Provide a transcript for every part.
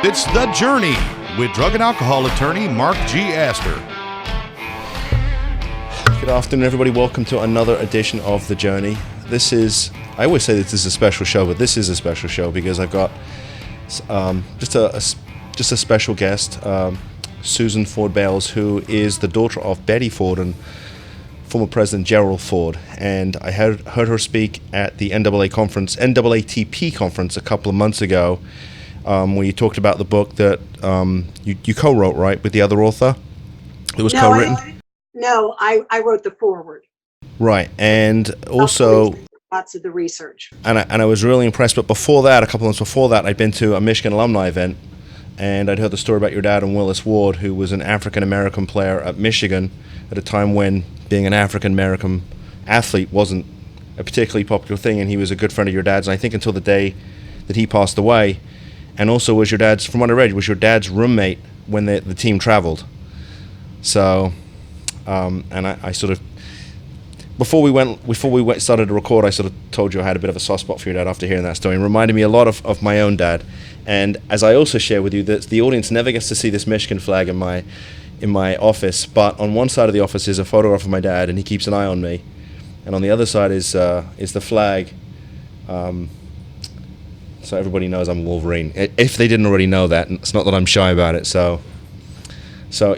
It's The Journey with drug and alcohol attorney Mark G. Astor. Good afternoon, everybody. Welcome to another edition of The Journey. I always say that this is a special show, but this is a special show because I've got just a special guest, Susan Ford Bales, who is the daughter of Betty Ford and former President Gerald Ford. And I heard her speak at the NAATP conference a couple of months ago, where you talked about the book that you co-wrote, right, with the other author? It was co-written? I wrote the foreword. Right, and also lots of the research. And I was really impressed. But before that, a couple of months before that, I'd been to a Michigan alumni event, and I'd heard the story about your dad and Willis Ward, who was an African-American player at Michigan at a time when being an African-American athlete wasn't a particularly popular thing, and he was a good friend of your dad's, and I think until the day that he passed away. And also was your dad's, from what I read, was your dad's roommate when the team traveled. So, and I sort of, before we started to record, I sort of told you I had a bit of a soft spot for your dad after hearing that story. It reminded me a lot of my own dad. And as I also share with you, that the audience never gets to see this Michigan flag in my office, but on one side of the office is a photograph of my dad, and he keeps an eye on me. And on the other side is the flag. So everybody knows I'm Wolverine. If they didn't already know that, it's not that I'm shy about it. So I'll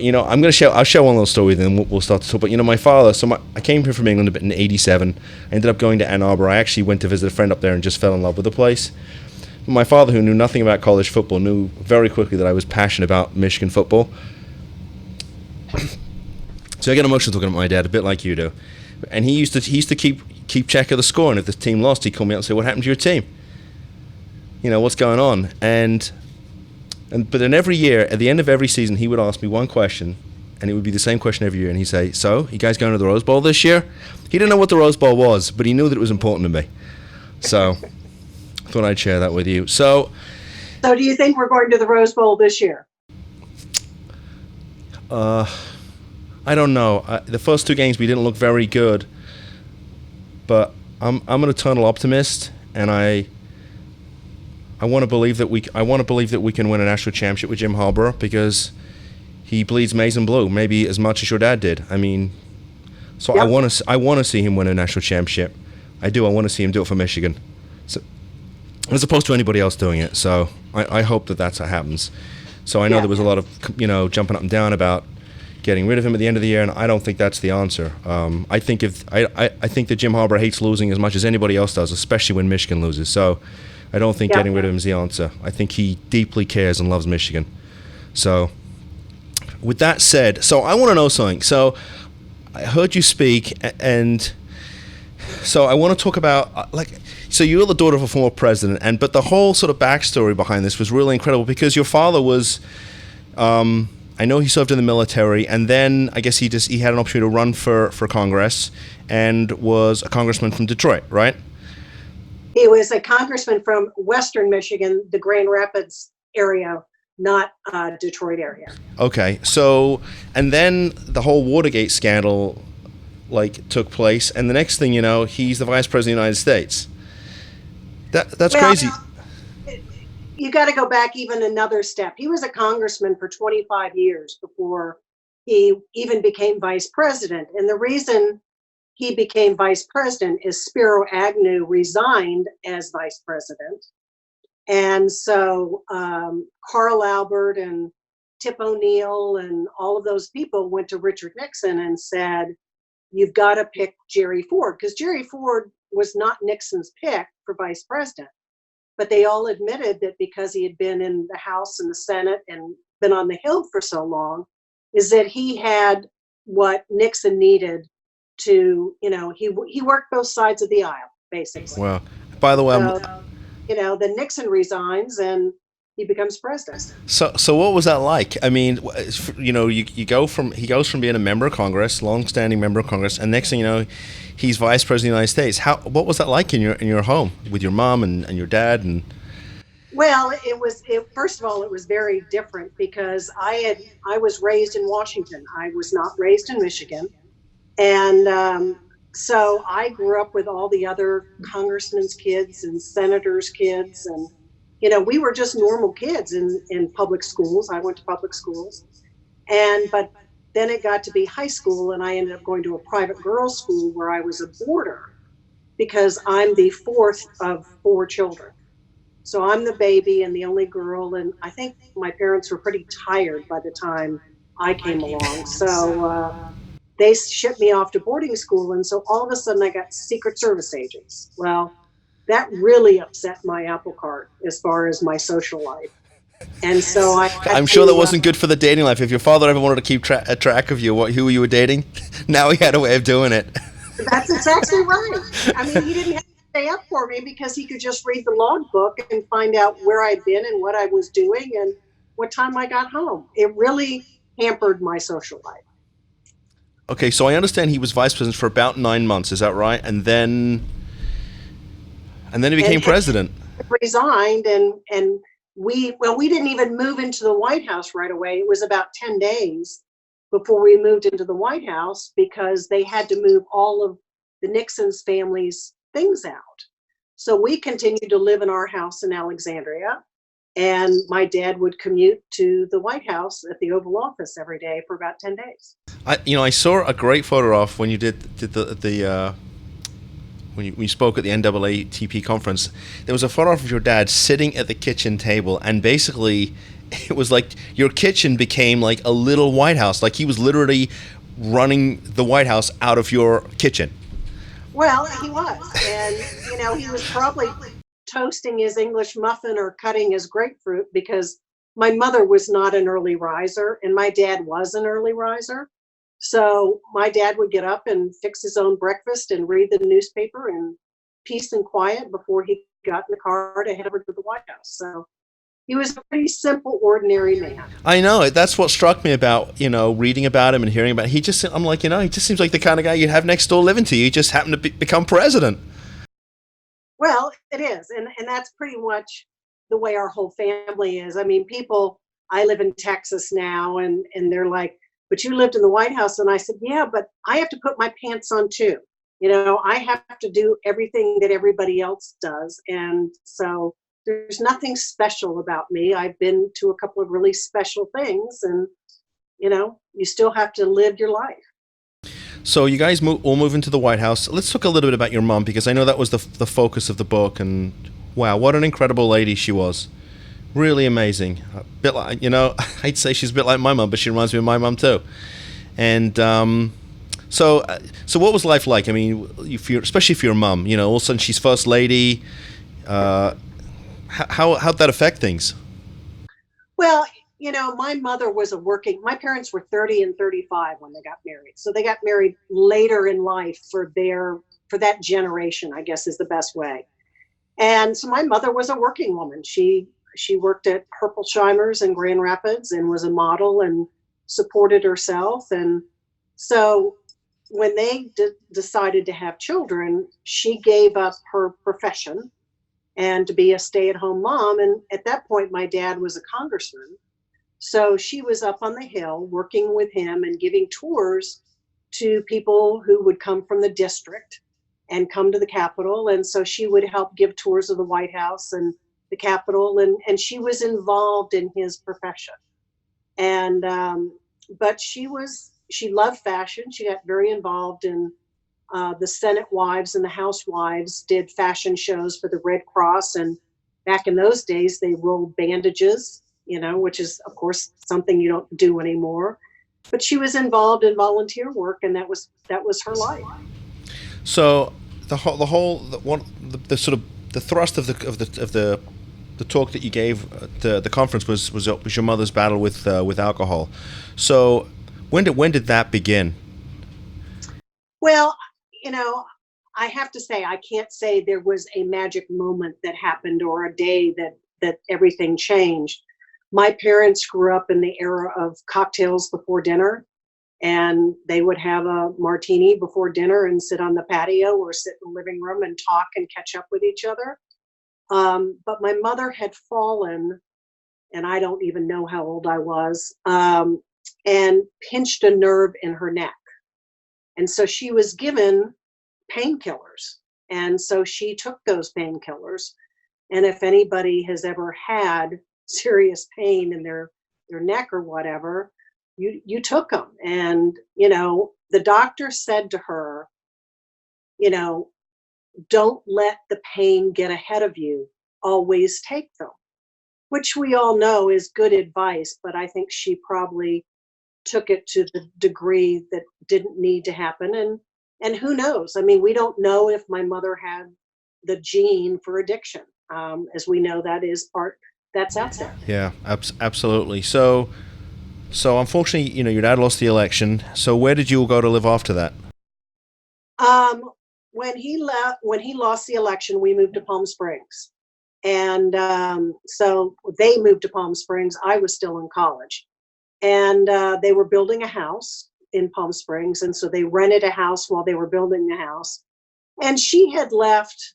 share one little story with you, and we'll start to talk. But my father. I came here from England in '87. I ended up going to Ann Arbor. I actually went to visit a friend up there and just fell in love with the place. But my father, who knew nothing about college football, knew very quickly that I was passionate about Michigan football. So I get emotional talking about my dad, a bit like you do. And he used to keep check of the score, and if the team lost, he'd call me out and say, "What happened to your team? What's going on?" But then every year, at the end of every season, he would ask me one question, and it would be the same question every year. And he'd say, "So, you guys going to the Rose Bowl this year?" He didn't know what the Rose Bowl was, but he knew that it was important to me. So I thought I'd share that with you. So do you think we're going to the Rose Bowl this year? I don't know. The first two games we didn't look very good, but I'm an eternal optimist, and I want to believe that we can win a national championship with Jim Arbor, because he bleeds maize and blue, maybe as much as your dad did. I mean, so yep. I want to see him win a national championship. I do. I want to see him do it for Michigan, so, as opposed to anybody else doing it. So I hope that's what happens. So I know there was a lot of jumping up and down about getting rid of him at the end of the year, and I don't think that's the answer. I think that Jim Arbor hates losing as much as anybody else does, especially when Michigan loses. So I don't think getting rid of him is the answer. I think he deeply cares and loves Michigan. So with that said, so I want to know something. So I heard you speak, and so I want to talk about, so you're the daughter of a former president, but the whole sort of backstory behind this was really incredible, because your father was, I know he served in the military, and then I guess he had an opportunity to run for Congress, and was a congressman from Detroit, right? He was a congressman from Western Michigan, the Grand Rapids area, not Detroit area. Okay, so, and then the whole Watergate scandal took place, and the next thing you know, he's the vice president of the United States. That's crazy. You got to go back even another step. He was a congressman for 25 years before he even became vice president, and the reason he became vice president is Spiro Agnew resigned as vice president. And so Carl Albert and Tip O'Neill and all of those people went to Richard Nixon and said, "You've got to pick Jerry Ford," because Jerry Ford was not Nixon's pick for vice president. But they all admitted that because he had been in the House and the Senate and been on the Hill for so long, is that he had what Nixon needed to, he worked both sides of the aisle, basically. Well, by the way, then Nixon resigns and he becomes president. So what was that like? I mean, he goes from being a member of Congress, long-standing member of Congress, and next thing you know, he's vice president of the United States. What was that like in your home with your mom and your dad? And well, first of all, it was very different, because I was raised in Washington. I was not raised in Michigan. And so I grew up with all the other congressmen's kids and senators' kids, and we were just normal kids in public schools. I went to public schools. But then it got to be high school, and I ended up going to a private girls' school where I was a boarder because I'm the fourth of four children. So I'm the baby and the only girl. And I think my parents were pretty tired by the time I came along. So they shipped me off to boarding school. And so all of a sudden I got Secret Service agents. Well, that really upset my apple cart as far as my social life. And so I had I'm sure to, that wasn't good for the dating life. If your father ever wanted to keep a track of you, who you were dating, now he had a way of doing it. That's exactly right. I mean, he didn't have to stay up for me because he could just read the logbook and find out where I'd been and what I was doing and what time I got home. It really hampered my social life. Okay, so I understand he was vice president for about 9 months. Is that right? And then he became president. Resigned, and we didn't even move into the White House right away. It was about 10 days before we moved into the White House because they had to move all of the Nixon's family's things out. So we continued to live in our house in Alexandria, and my dad would commute to the White House at the Oval Office every day for about 10 days. I saw a great photograph when you did the when you spoke at the NAATP conference. There was a photograph of your dad sitting at the kitchen table, and basically it was like your kitchen became like a little White House. Like he was literally running the White House out of your kitchen. Well, he was. And, he was probably toasting his English muffin or cutting his grapefruit because my mother was not an early riser and my dad was an early riser. So my dad would get up and fix his own breakfast and read the newspaper in peace and quiet before he got in the car to head over to the White House. So he was a pretty simple, ordinary man. I know. That's what struck me about, reading about him and hearing about him. I'm like, he just seems like the kind of guy you'd have next door living to you. He just happened to become president. Well, it is. And that's pretty much the way our whole family is. I mean, I live in Texas now, and they're like, but you lived in the White House. And I said, yeah, but I have to put my pants on too. I have to do everything that everybody else does. And so there's nothing special about me. I've been to a couple of really special things, and you still have to live your life. So you guys all move into the White House. Let's talk a little bit about your mom, because I know that was the focus of the book, and wow, what an incredible lady she was. Really amazing. A bit like, I'd say she's a bit like my mom, but she reminds me of my mom too. And so what was life like? I mean, especially for your mom, all of a sudden she's first lady. How'd that affect things? Well, my mother was my parents were 30 and 35 when they got married. So they got married later in life for that generation, I guess is the best way. And so my mother was a working woman. She worked at Herpelsheimer's in Grand Rapids and was a model and supported herself. And so when they decided to have children, she gave up her profession and to be a stay-at-home mom. And at that point, my dad was a congressman. So she was up on the Hill working with him and giving tours to people who would come from the district and come to the Capitol. And so she would help give tours of the White House and the Capitol. And she was involved in his profession. And but she loved fashion. She got very involved in the Senate wives and the House wives did fashion shows for the Red Cross. And back in those days, they rolled bandages, which is, of course, something you don't do anymore. But she was involved in volunteer work, and that was her life. So the sort of the thrust of the talk that you gave at the conference was your mother's battle with alcohol. So when did that begin? Well, I have to say, I can't say there was a magic moment that happened or a day that everything changed. My parents grew up in the era of cocktails before dinner, and they would have a martini before dinner and sit on the patio or sit in the living room and talk and catch up with each other. But my mother had fallen, and I don't even know how old I was, and pinched a nerve in her neck. And so she was given painkillers. And so she took those painkillers. And if anybody has ever had serious pain in their neck or whatever, you took them. And, the doctor said to her, you know, don't let the pain get ahead of you. Always take them, which we all know is good advice, but I think she probably took it to the degree that didn't need to happen. And who knows? I mean, we don't know if my mother had the gene for addiction. As we know, that is part that's out there. Yeah, absolutely. So unfortunately, your dad lost the election. So where did you all go to live after that? When he lost the election, we moved to Palm Springs, and so they moved to Palm Springs. I was still in college, and they were building a house in Palm Springs, and so they rented a house while they were building the house. And she had left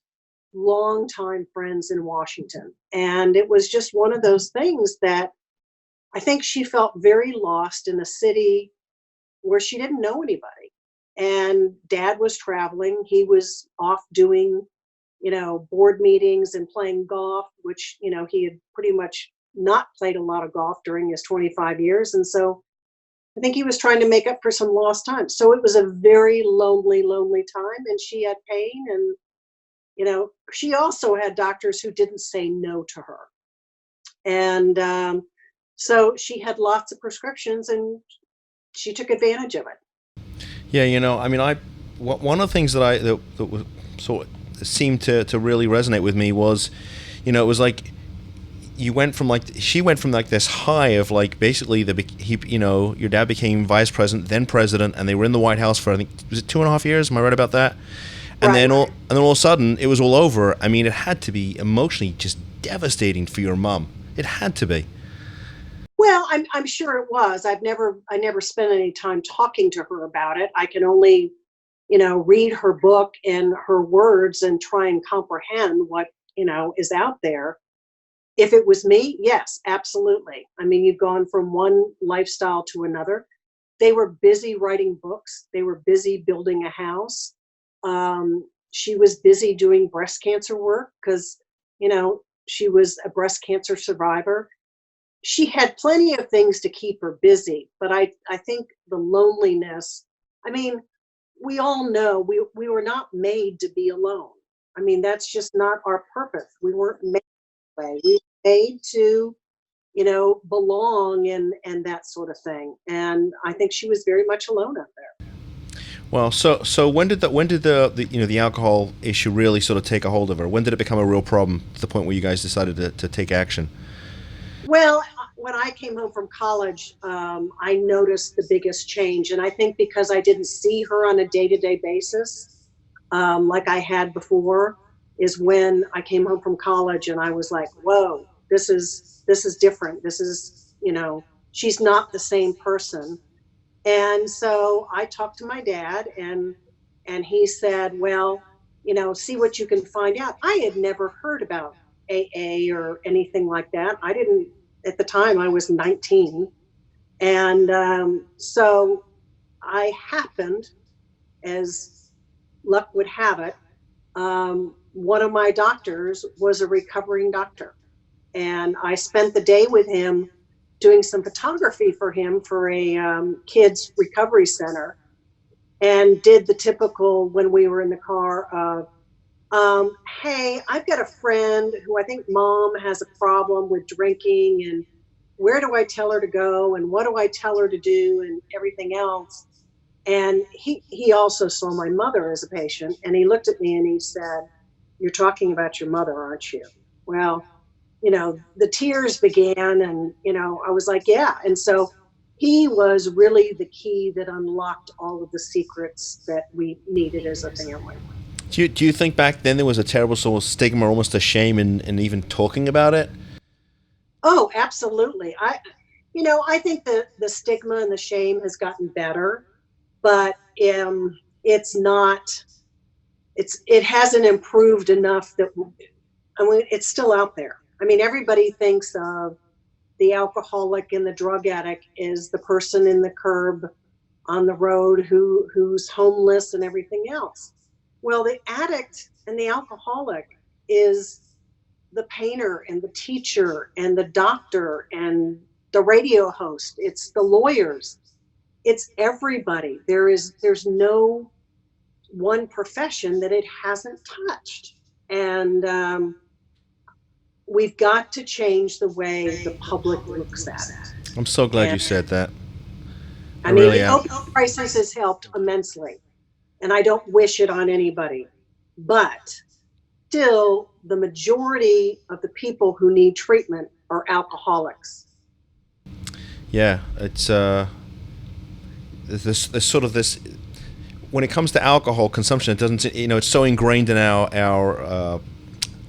longtime friends in Washington, and it was just one of those things that I think she felt very lost in a city where she didn't know anybody. And dad was traveling. He was off doing, board meetings and playing golf, which, he had pretty much not played a lot of golf during his 25 years. And so I think he was trying to make up for some lost time. So it was a very lonely, lonely time. And she had pain. And, she also had doctors who didn't say no to her. And so she had lots of prescriptions and she took advantage of it. Yeah, I mean, one of the things that was sort of seemed to really resonate with me was, it was like she went from like this high of like basically your dad became vice president, then president, and they were in the White House for, I think, was it 2.5 years? Am I right about that? And right. then all of a sudden it was all over. I mean, it had to be emotionally just devastating for your mom. It had to be. Well, I'm sure it was. I never spent any time talking to her about it. I can only, read her book and her words and try and comprehend what, is out there. If it was me, yes, absolutely. I mean, you've gone from one lifestyle to another. They were busy writing books. They were busy building a house. She was busy doing breast cancer work because, she was a breast cancer survivor. She had plenty of things to keep her busy, but I think the loneliness, I mean, we all know we were not made to be alone. I mean, that's just not our purpose. We weren't made that way. We were made to, belong and that sort of thing. And I think she was very much alone out there. Well, so when did the alcohol issue really sort of take a hold of her? When did it become a real problem to the point where you guys decided to take action? Well, when I came home from college, I noticed the biggest change. And I think because I didn't see her on a day-to-day basis, like I had before, is when I came home from college and I was like, whoa, this is different. This is, she's not the same person. And so I talked to my dad and he said, well, see what you can find out. I had never heard about AA or anything like that. I didn't, at the time I was 19. And so I happened, as luck would have it, one of my doctors was a recovering doctor. And I spent the day with him doing some photography for him for a kids recovery center, and did the typical when we were in the car of, hey, I've got a friend who I think mom has a problem with drinking, and where do I tell her to go and what do I tell her to do and everything else. And he also saw my mother as a patient, and he looked at me and he said, you're talking about your mother, aren't you? Well, the tears began and, I was like, yeah. And so he was really the key that unlocked all of the secrets that we needed as a family. Do you think back then there was a terrible sort of stigma, almost a shame in even talking about it? Oh, absolutely. I think the stigma and the shame has gotten better, but it hasn't improved enough that, I mean, it's still out there. I mean, everybody thinks of the alcoholic and the drug addict is the person in the curb on the road who's homeless and everything else. Well, the addict and the alcoholic is, the painter and the teacher and the doctor and the radio host. It's the lawyers. It's everybody. There's no one profession that it hasn't touched. And we've got to change the way the public looks at it. I'm so glad And, you said that. I mean, really the am. opioid crisis has helped immensely, and I don't wish it on anybody. But still, the majority of the people who need treatment are alcoholics. Yeah, it's there's sort of this, when it comes to alcohol consumption, it doesn't, it's so ingrained in our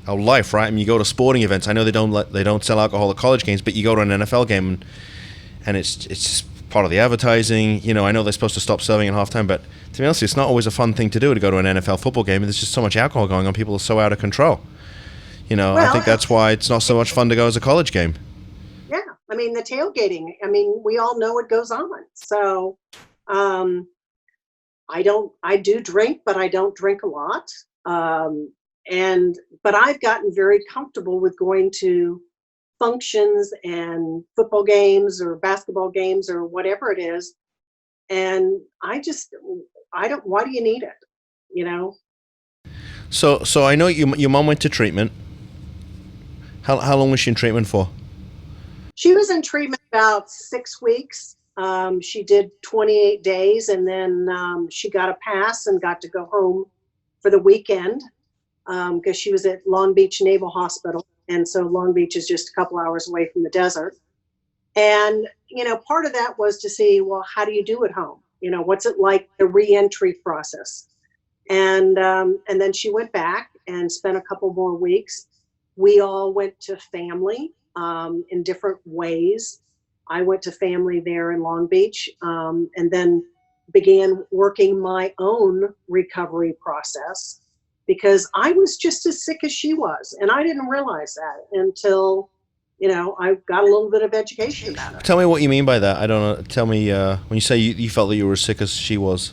life, right? I mean, you go to sporting events. I know they don't sell alcohol at college games, but you go to an NFL game and it's just part of the advertising. I know they're supposed to stop serving at halftime, but to be honest, it's not always a fun thing to do, to go to an NFL football game. There's just so much alcohol going on. People are so out of control. I think that's why it's not so much fun to go as a college game. Yeah, I mean, the tailgating. I mean, we all know what goes on. So, I do drink, but I don't drink a lot. But I've gotten very comfortable with going to functions and football games or basketball games or whatever it is. And why do you need it? So I know your mom went to treatment. How long was she in treatment for? She was in treatment about 6 weeks. She did 28 days, and then she got a pass and got to go home for the weekend because she was at Long Beach Naval Hospital. And so Long Beach is just a couple hours away from the desert. And, part of that was to see, well, how do you do at home? What's it like, the reentry process? And then she went back and spent a couple more weeks. We all went to family in different ways. I went to family there in Long Beach, and then began working my own recovery process because I was just as sick as she was. And I didn't realize that until, I got a little bit of education about it. Tell me what you mean by that. I don't know. Tell me, when you say you felt that you were as sick as she was.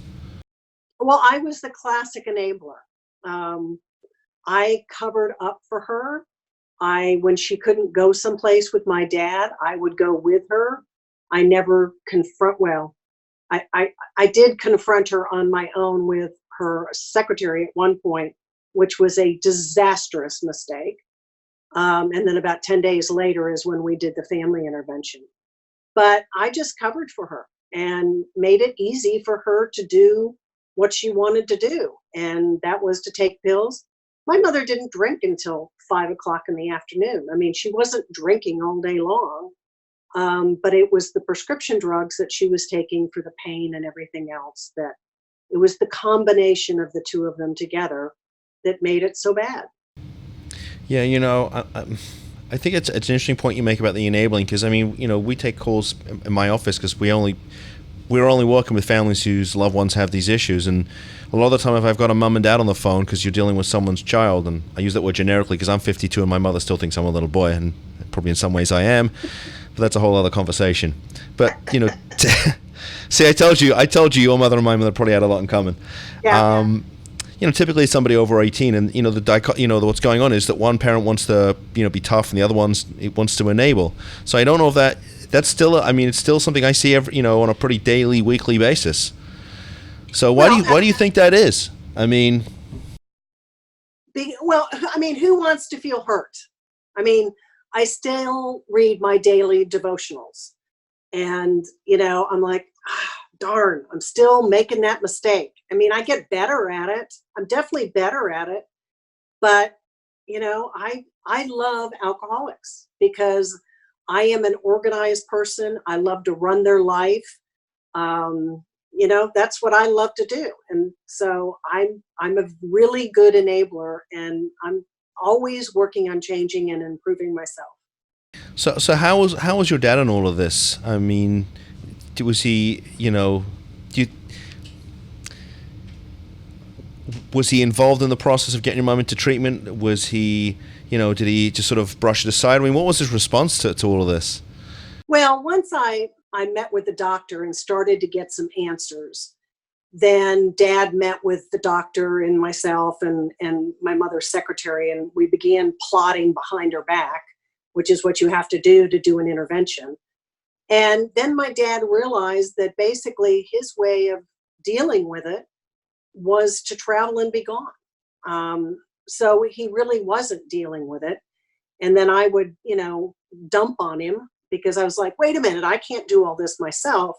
Well, I was the classic enabler. I covered up for her. When she couldn't go someplace with my dad, I would go with her. I never I did confront her on my own with her secretary at one point, which was a disastrous mistake. And then about 10 days later is when we did the family intervention. But I just covered for her and made it easy for her to do what she wanted to do. And that was to take pills. My mother didn't drink until 5 o'clock in the afternoon. I mean, she wasn't drinking all day long, but it was the prescription drugs that she was taking for the pain and everything else, that it was the combination of the two of them together that made it so bad. Yeah, I think it's an interesting point you make about the enabling, because, I mean, we take calls in my office because we're only working with families whose loved ones have these issues. And a lot of the time, if I've got a mum and dad on the phone because you're dealing with someone's child, and I use that word generically because I'm 52 and my mother still thinks I'm a little boy, and probably in some ways I am, but that's a whole other conversation. But, see, I told you your mother and my mother probably had a lot in common. Yeah. Typically somebody over 18, and what's going on is that one parent wants to be tough, and the other wants to enable. So I don't know if that's still, it's still something I see every, on a pretty daily, weekly basis. So why do you think that is? I mean, who wants to feel hurt? I mean, I still read my daily devotionals, and I'm like, darn, I'm still making that mistake. I mean, I get better at it. I'm definitely better at it. But, I love alcoholics because I am an organized person. I love to run their life. That's what I love to do. And so I'm a really good enabler, and I'm always working on changing and improving myself. So how was your dad in all of this? I mean, was he, was he involved in the process of getting your mom into treatment? Was he, did he just sort of brush it aside? I mean, what was his response to all of this? Well, once I met with the doctor and started to get some answers, then Dad met with the doctor and myself and my mother's secretary, and we began plotting behind her back, which is what you have to do an intervention. And then my dad realized that basically his way of dealing with it was to travel and be gone. So he really wasn't dealing with it. And then I would, dump on him because I was like, wait a minute, I can't do all this myself.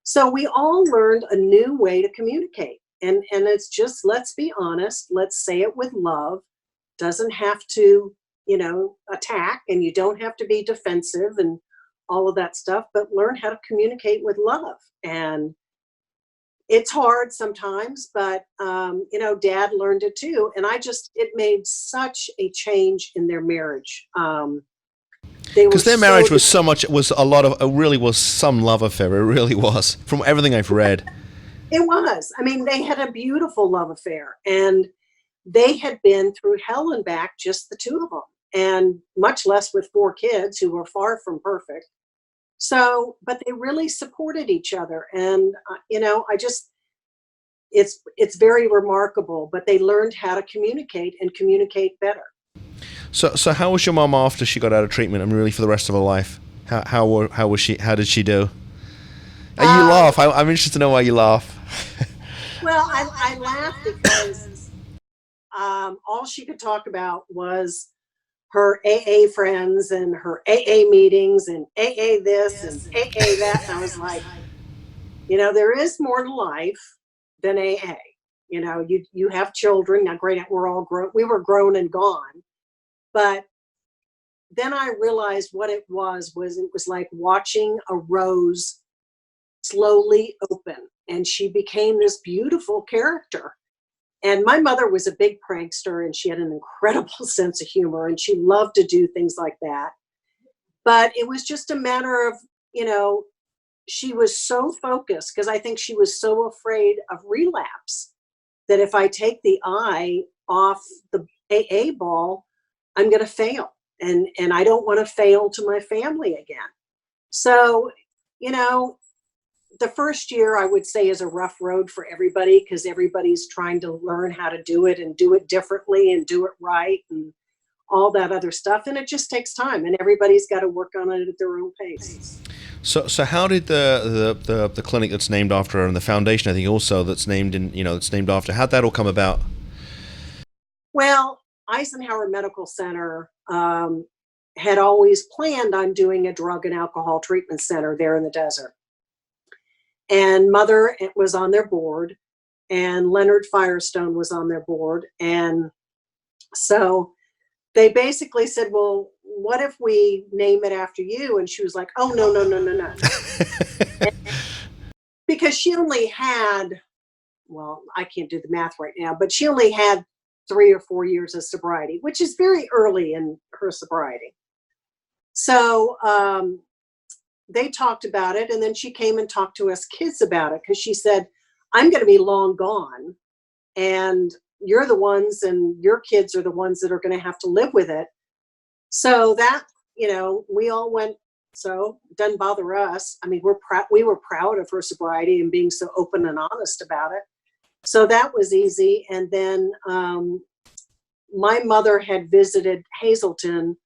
So we all learned a new way to communicate. And it's just, let's be honest, let's say it with love. Doesn't have to, attack, and you don't have to be defensive and all of that stuff, but learn how to communicate with love. And it's hard sometimes, but, Dad learned it too. And it made such a change in their marriage. Because their marriage was some love affair. It really was, from everything I've read. It was. I mean, they had a beautiful love affair, and they had been through hell and back, just the two of them, and much less with 4 kids who were far from perfect. So, but they really supported each other. And, it's very remarkable, but they learned how to communicate and communicate better. So how was your mom after she got out of treatment, and really for the rest of her life? How was she? How did she do? You laugh. I'm interested to know why you laugh. Well, I laugh because all she could talk about was her AA friends and her AA meetings and AA this and AA that. And I was like, there is more to life than AA. You have children. Now, granted, we're all grown. We were grown and gone. But then I realized what it was like watching a rose slowly open, and she became this beautiful character. And my mother was a big prankster, and she had an incredible sense of humor, and she loved to do things like that. But it was just a matter of, she was so focused, because I think she was so afraid of relapse, that if I take the eye off the AA ball, I'm going to fail. And I don't want to fail to my family again. So, the first year I would say is a rough road for everybody, because everybody's trying to learn how to do it and do it differently and do it right and all that other stuff. And it just takes time, and everybody's got to work on it at their own pace. So how did the clinic that's named after her, and the foundation, I think also that's named after, how'd that all come about? Well, Eisenhower Medical Center had always planned on doing a drug and alcohol treatment center there in the desert. And Mother was on their board, and Leonard Firestone was on their board. And so they basically said, well, what if we name it after you? And she was like, oh, no. Because she only had, well, I can't do the math right now, but she only had 3 or 4 years of sobriety, which is very early in her sobriety. So they talked about it, and then she came and talked to us kids about it, because she said, I'm going to be long gone, and you're the ones, and your kids are the ones that are going to have to live with it. So that, we all went, so it doesn't bother us. I mean, we were proud of her sobriety and being so open and honest about it. So that was easy. And then my mother had visited Hazleton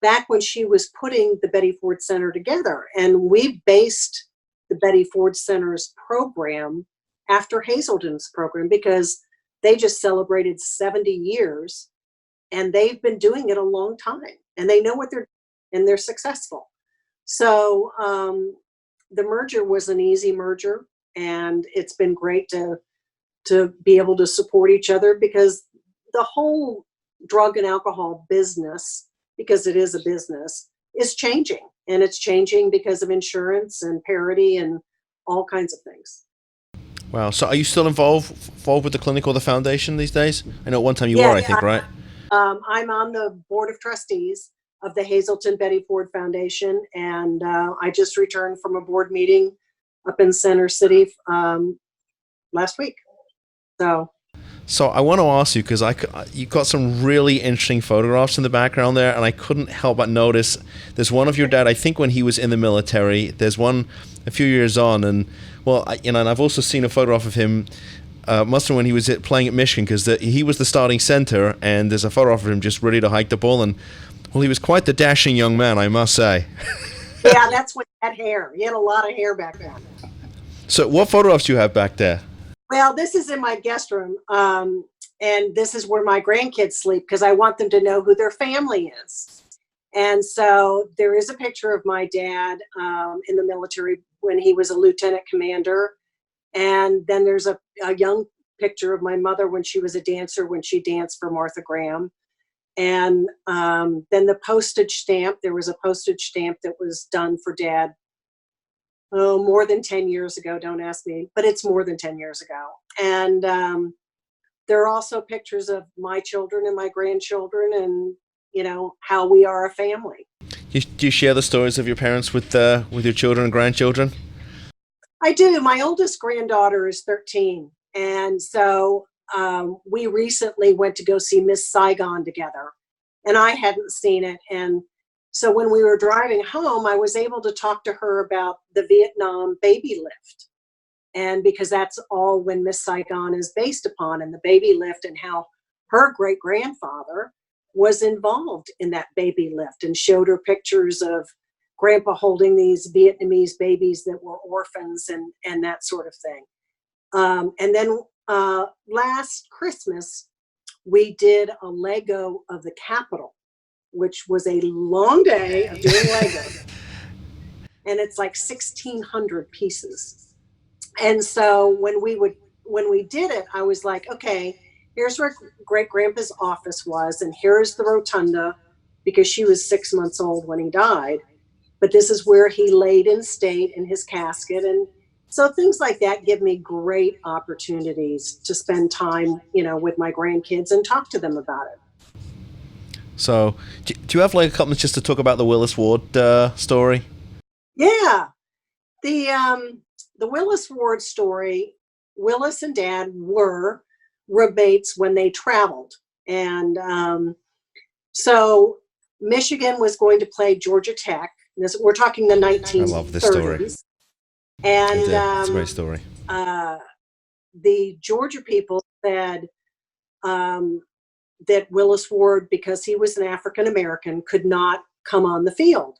back when she was putting the Betty Ford Center together. And we based the Betty Ford Center's program after Hazleton's program, because they just celebrated 70 years, and they've been doing it a long time, and they know what they're successful. So the merger was an easy merger, and it's been great to be able to support each other, because the whole drug and alcohol business, because it is a business, is changing. And it's changing because of insurance and parity and all kinds of things. Wow. So are you still involved with the clinic or the foundation these days? I know at one time you were, I think, right? I'm on the board of trustees of the Hazleton Betty Ford Foundation, and I just returned from a board meeting up in Center City last week. So So I want to ask you, because you got some really interesting photographs in the background there, and I couldn't help but notice there's one of your dad, I think when he was in the military. There's one a few years on, and and I've also seen a photograph of him, must have when he was playing at Michigan, because he was the starting center, and there's a photograph of him just ready to hike the ball, and well, he was quite the dashing young man, I must say. Yeah, that's when he had hair. He had a lot of hair back then. So what photographs do you have back there? Well, this is in my guest room, and this is where my grandkids sleep because I want them to know who their family is. And so there is a picture of my dad in the military when he was a lieutenant commander. And then there's a young picture of my mother when she was a dancer, when she danced for Martha Graham. And then the postage stamp, there was a postage stamp that was done for Dad more than 10 years ago, don't ask me, but it's more than 10 years ago. And there are also pictures of my children and my grandchildren and, how we are a family. Do you share the stories of your parents with your children and grandchildren? I do. My oldest granddaughter is 13. And so we recently went to go see Miss Saigon together, and I hadn't seen it. And so when we were driving home, I was able to talk to her about the Vietnam baby lift. And because that's all when Miss Saigon is based upon, and the baby lift, and how her great-grandfather was involved in that baby lift, and showed her pictures of Grandpa holding these Vietnamese babies that were orphans and that sort of thing. And then last Christmas, we did a Lego of the Capitol, which was a long day of doing Lego. And it's like 1,600 pieces. And so when we did it, I was like, okay, here's where great grandpa's office was, and here's the rotunda, because she was 6 months old when he died. But this is where he laid in state in his casket. And so things like that give me great opportunities to spend time, with my grandkids and talk to them about it. So, do you have like a couple minutes just to talk about the Willis Ward story? Yeah, the Willis Ward story. Willis and Dad were roommates when they traveled, and so Michigan was going to play Georgia Tech. We're talking the 1930s. I love this story. And it's a great story. The Georgia people said that Willis Ward, because he was an African American, could not come on the field.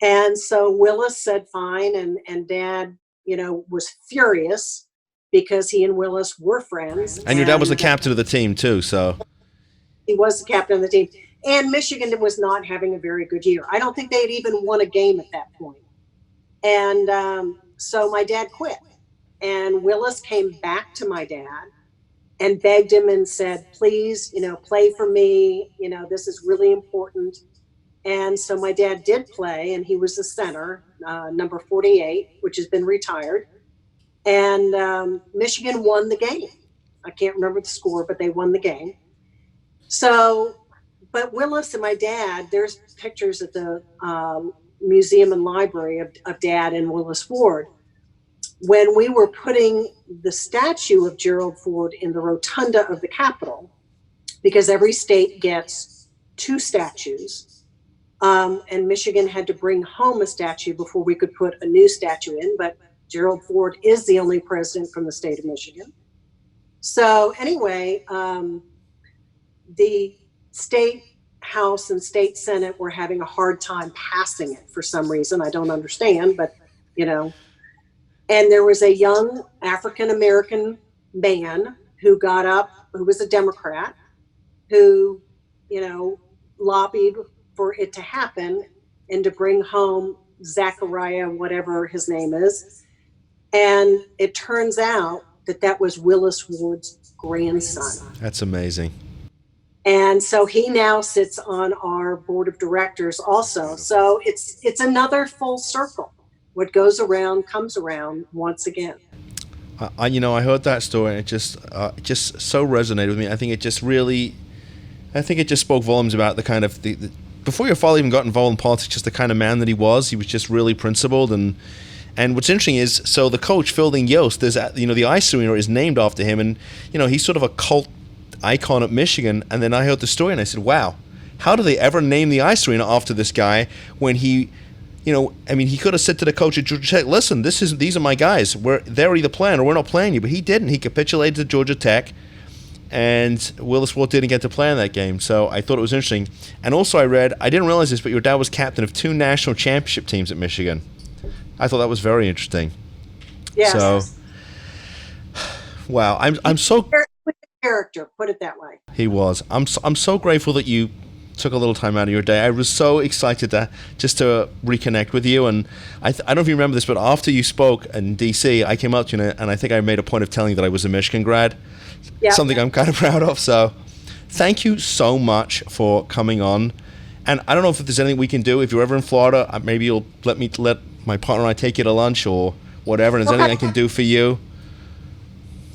And so Willis said fine, and Dad, was furious because he and Willis were friends. And your dad was the captain of the team too, so. He was the captain of the team. And Michigan was not having a very good year. I don't think they had even won a game at that point. And so my dad quit. And Willis came back to my dad and begged him and said, please, play for me. This is really important. And so my dad did play, and he was the center, number 48, which has been retired. And Michigan won the game. I can't remember the score, but they won the game. So, but Willis and my dad, there's pictures at the museum and library of Dad and Willis Ward. When we were putting the statue of Gerald Ford in the rotunda of the Capitol, because every state gets 2 statues, and Michigan had to bring home a statue before we could put a new statue in, but Gerald Ford is the only president from the state of Michigan. So anyway, the state House and state Senate were having a hard time passing it for some reason. I don't understand, but and there was a young African-American man who got up, who was a Democrat, who, lobbied for it to happen and to bring home Zachariah, whatever his name is. And it turns out that was Willis Ward's grandson. That's amazing. And so he now sits on our board of directors also. So it's another full circle. What goes around comes around once again. I heard that story, and it just so resonated with me. I think it just spoke volumes about the kind of before your father even got involved in politics, just the kind of man that he was. He was just really principled, and And what's interesting is, so the coach, Fielding Yost, there's, the ice arena is named after him, and, he's sort of a cult icon at Michigan. And then I heard the story, and I said, wow, how do they ever name the ice arena after this guy when he, he could have said to the coach at Georgia Tech, listen, these are my guys. They're either playing or we're not playing you. But he didn't. He capitulated to Georgia Tech, and Willis Ward didn't get to play in that game. So I thought it was interesting. And also I didn't realize this, but your dad was captain of 2 national championship teams at Michigan. I thought that was very interesting. Yes. So, wow, I'm so character, put it that way. He was. I'm so grateful that you took a little time out of your day. I was so excited to reconnect with you, and I don't know if you remember this, but after you spoke in DC, I came up to you and I think I made a point of telling you that I was a Michigan grad. Yeah. Something I'm kind of proud of. So, thank you so much for coming on. And I don't know if there's anything we can do. If you're ever in Florida, maybe you'll let my partner and I take you to lunch or whatever. And there's anything I can do for you,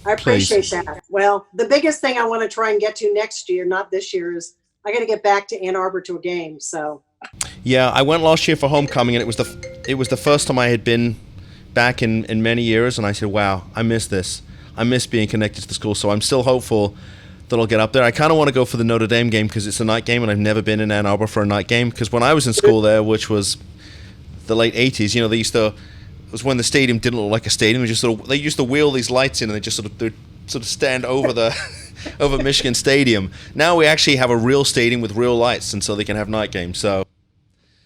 I appreciate that. Well, the biggest thing I want to try and get to next year, not this year, is I got to get back to Ann Arbor to a game. So. Yeah, I went last year for homecoming, and it was the first time I had been back in many years, and I said, wow, I miss this. I miss being connected to the school. So I'm still hopeful that I'll get up there. I kind of want to go for the Notre Dame game because it's a night game, and I've never been in Ann Arbor for a night game. Because when I was in school there, which was the late '80s, they used to. It was when the stadium didn't look like a stadium. They used to wheel these lights in, and they sort of stand over the over Michigan Stadium. Now we actually have a real stadium with real lights, and so they can have night games. So,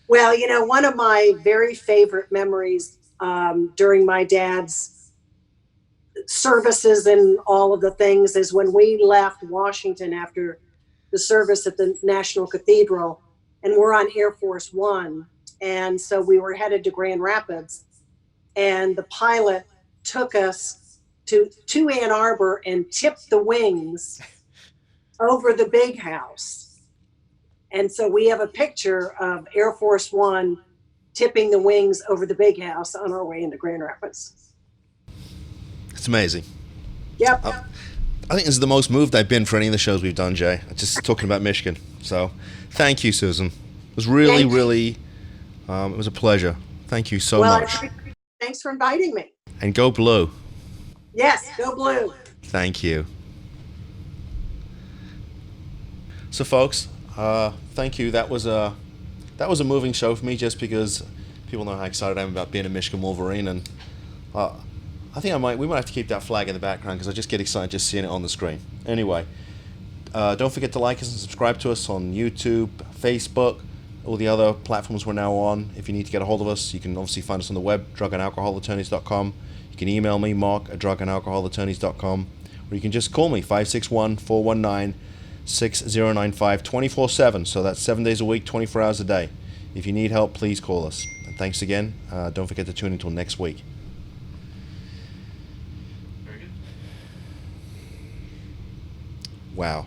well, one of my very favorite memories during my dad's services and all of the things is when we left Washington after the service at the National Cathedral, and we're on Air Force One, and so we were headed to Grand Rapids. And the pilot took us to Ann Arbor and tipped the wings over the big house. And so we have a picture of Air Force One tipping the wings over the big house on our way into Grand Rapids. It's amazing. Yep. I think this is the most moved I've been for any of the shows we've done, Jay. Just talking about Michigan. So thank you, Susan. It was really, it was a pleasure. Thank you so much. Thanks for inviting me. And go blue. Yes, go blue. Thank you. So, folks, thank you. That was a moving show for me, just because people know how excited I am about being a Michigan Wolverine, and I think we might have to keep that flag in the background because I just get excited just seeing it on the screen. Anyway, don't forget to like us and subscribe to us on YouTube, Facebook, all the other platforms we're now on. If you need to get a hold of us, you can obviously find us on the web, drugandalcoholattorneys.com. You can email me, mark@drugandalcoholattorneys.com, or you can just call me, 561-419-6095, 24/7. So that's 7 days a week, 24 hours a day. If you need help, please call us. And thanks again. Don't forget to tune in until next week. Very good. Wow.